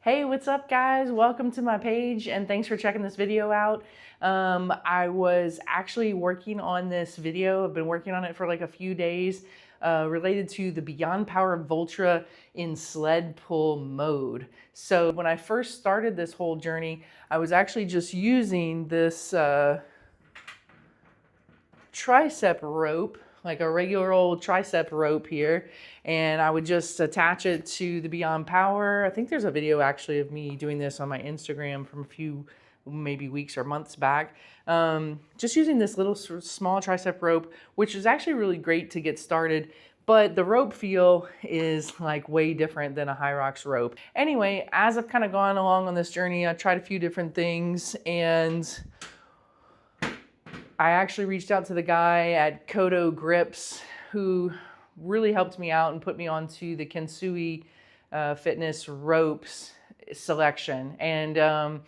Hey, what's up guys? Welcome to my page and thanks for checking this video out. I was actually working on this video. I've been working on it for like a few days related to the Beyond Power Voltra in sled pull mode. So when I first started this whole journey, I was actually just using this tricep rope, like a regular old tricep rope here, and I would just attach it to the Beyond Power. I think there's a video actually of me doing this on my Instagram from a few maybe weeks or months back. Just using this little small tricep rope, which is actually really great to get started, but the rope feel is like way different than a Hyrox rope. Anyway, as I've kind of gone along on this journey, I've tried a few different things, and I actually reached out to the guy at Kodo Grips who really helped me out and put me onto the Kensui Fitness ropes selection. And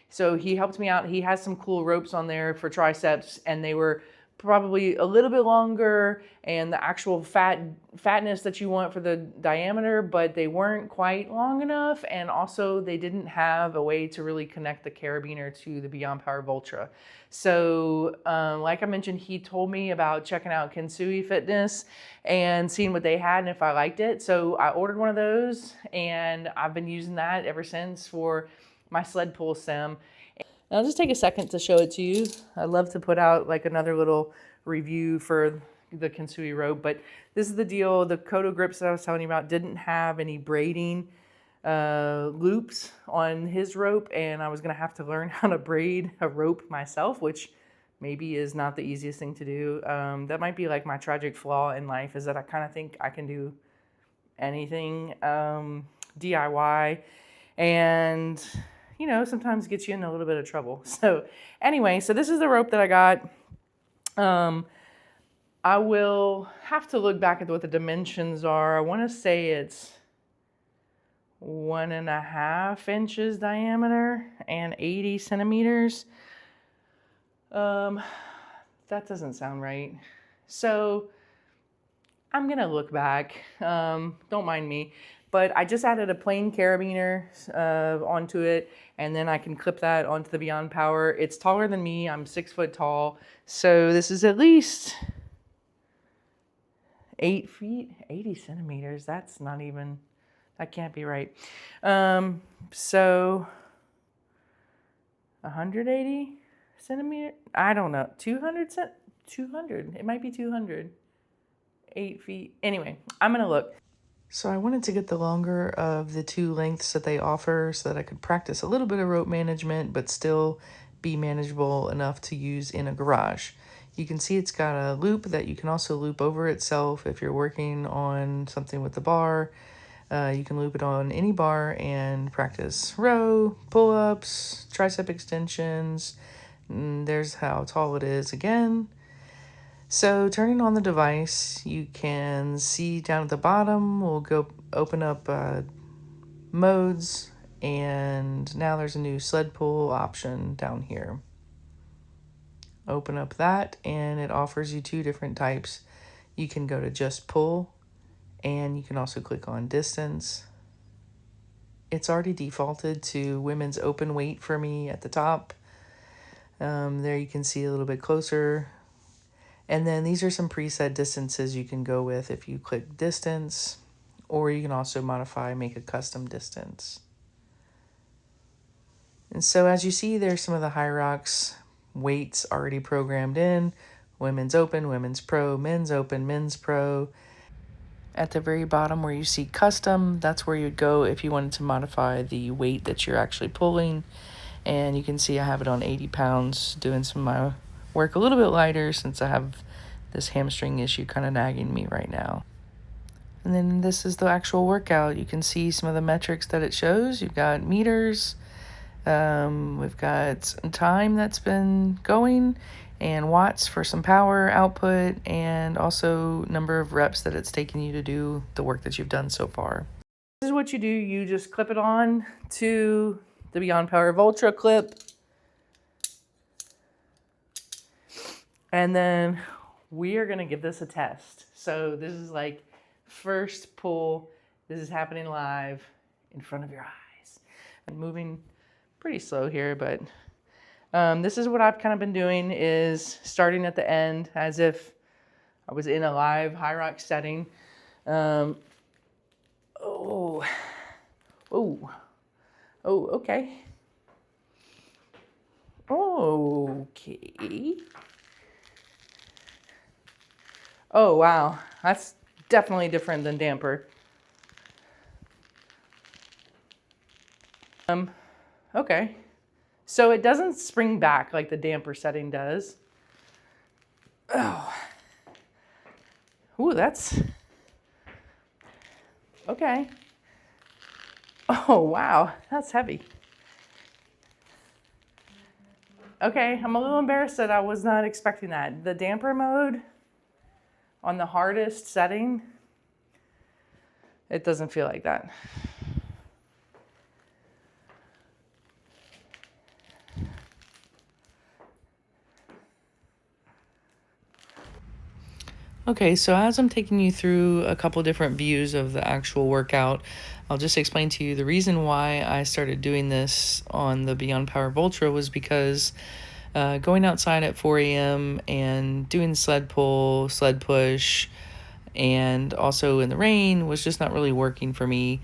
so he helped me out. He has some cool ropes on there for triceps, and they were probably a little bit longer and the actual fatness that you want for the diameter, but they weren't quite long enough, and also they didn't have a way to really connect the carabiner to the Beyond Power Voltra. So like I mentioned, he told me about checking out Kensui Fitness and seeing what they had and if I liked it. So I ordered one of those, and I've been using that ever since for my sled pull sim. And I'll just take a second to show it to you. I love to put out like another little review for the Kensui rope, but this is the deal. The Kodo grips that I was telling you about didn't have any braiding loops on his rope, and I was gonna have to learn how to braid a rope myself, which maybe is not the easiest thing to do. That might be like my tragic flaw in life, is that I kind of think I can do anything DIY, and you know, sometimes gets you in a little bit of trouble. So anyway, so this is the rope that I got. I will have to look back at what the dimensions are. I want to say it's 1.5 inches diameter and 80 centimeters. That doesn't sound right. So I'm gonna look back. Don't mind me. But I just added a plain carabiner onto it, and then I can clip that onto the Beyond Power. It's taller than me. I'm 6 foot tall. So this is at least 8 feet, 80 centimeters. That's not even, that can't be right. So 180 centimeter, I don't know, 200, it might be 200, 8 feet. Anyway, I'm gonna look. So I wanted to get the longer of the two lengths that they offer so that I could practice a little bit of rope management, but still be manageable enough to use in a garage. You can see it's got a loop that you can also loop over itself if you're working on something with the bar. You can loop it on any bar and practice row, pull-ups, tricep extensions. There's how tall it is again. So turning on the device, you can see down at the bottom, we'll go open up modes, and now there's a new sled pull option down here. Open up that, and it offers you two different types. You can go to just pull, and you can also click on distance. It's already defaulted to women's open weight for me at the top. There you can see a little bit closer. And then these are some preset distances you can go with if you click distance, or you can also modify, make a custom distance. And so as you see, there's some of the Hyrox weights already programmed in: women's open, women's pro, men's open, men's pro. At the very bottom where you see custom, that's where you'd go if you wanted to modify the weight that you're actually pulling. And you can see I have it on 80 pounds, doing some of my work a little bit lighter since I have this hamstring issue kind of nagging me right now. And then this is the actual workout. You can see some of the metrics that it shows. You've got meters, we've got time that's been going, and watts for some power output, and also number of reps that it's taken you to do the work that you've done so far. This is what you do. You just clip it on to the Beyond Power Voltra clip, and then we are gonna give this a test. So this is like first pull. This is happening live in front of your eyes. I'm moving pretty slow here, but this is what I've kind of been doing, is starting at the end as if I was in a live Hyrox setting. Oh, okay. Okay. Oh, wow. That's definitely different than damper. Okay. So it doesn't spring back like the damper setting does. Oh. Ooh, that's... Okay. Oh, wow. That's heavy. Okay, I'm a little embarrassed that I was not expecting that. The damper mode on the hardest setting, it doesn't feel like that. Okay, so as I'm taking you through a couple different views of the actual workout, I'll just explain to you the reason why I started doing this on the Beyond Power Voltra was because going outside at 4 a.m. and doing sled pull, sled push, and also in the rain was just not really working for me.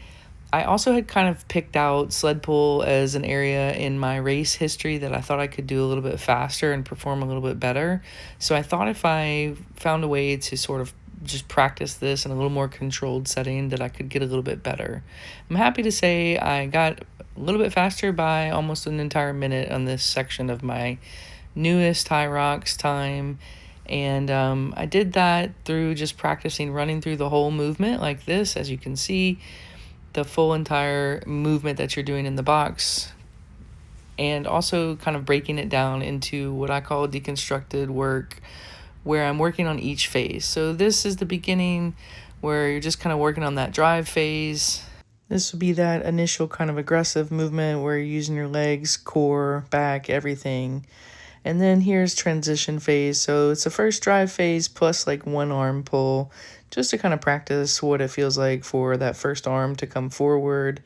I also had kind of picked out sled pull as an area in my race history that I thought I could do a little bit faster and perform a little bit better. So I thought if I found a way to sort of just practice this in a little more controlled setting that I could get a little bit better. I'm happy to say I got a little bit faster by almost an entire minute on this section of my newest Hyrox time. And I did that through just practicing running through the whole movement like this, as you can see, the full entire movement that you're doing in the box, and also kind of breaking it down into what I call deconstructed work, where I'm working on each phase. So this is the beginning where you're just kind of working on that drive phase. This would be that initial kind of aggressive movement where you're using your legs, core, back, everything. And then here's transition phase. So it's the first drive phase plus like one arm pull, just to kind of practice what it feels like for that first arm to come forward.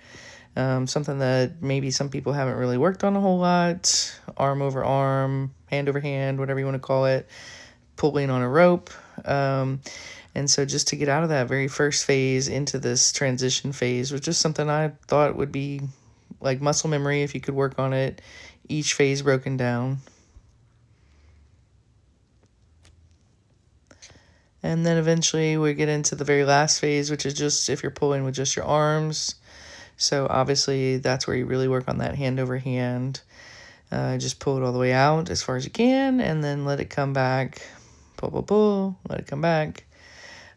Something that maybe some people haven't really worked on a whole lot. Arm over arm, hand over hand, whatever you want to call it. Pulling on a rope. And so just to get out of that very first phase into this transition phase was just something I thought would be like muscle memory if you could work on it. Each phase broken down. And then eventually we get into the very last phase, which is just if you're pulling with just your arms. So obviously that's where you really work on that hand over hand. Just pull it all the way out as far as you can, and then let it come back. Pull, pull, pull, let it come back.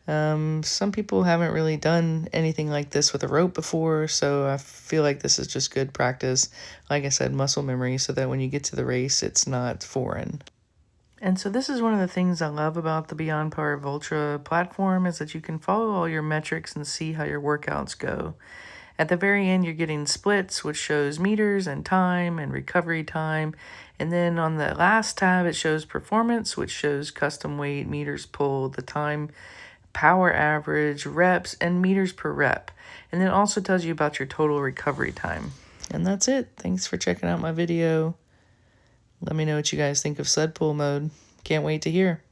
Some people haven't really done anything like this with a rope before, so I feel like this is just good practice. Like I said, muscle memory, so that when you get to the race, it's not foreign. And so this is one of the things I love about the Beyond Power Voltra platform, is that you can follow all your metrics and see how your workouts go. At the very end, you're getting splits, which shows meters and time and recovery time. And then on the last tab, it shows performance, which shows custom weight, meters pulled, the time, power average, reps, and meters per rep. And then it also tells you about your total recovery time. And that's it. Thanks for checking out my video. Let me know what you guys think of sled pull mode. Can't wait to hear.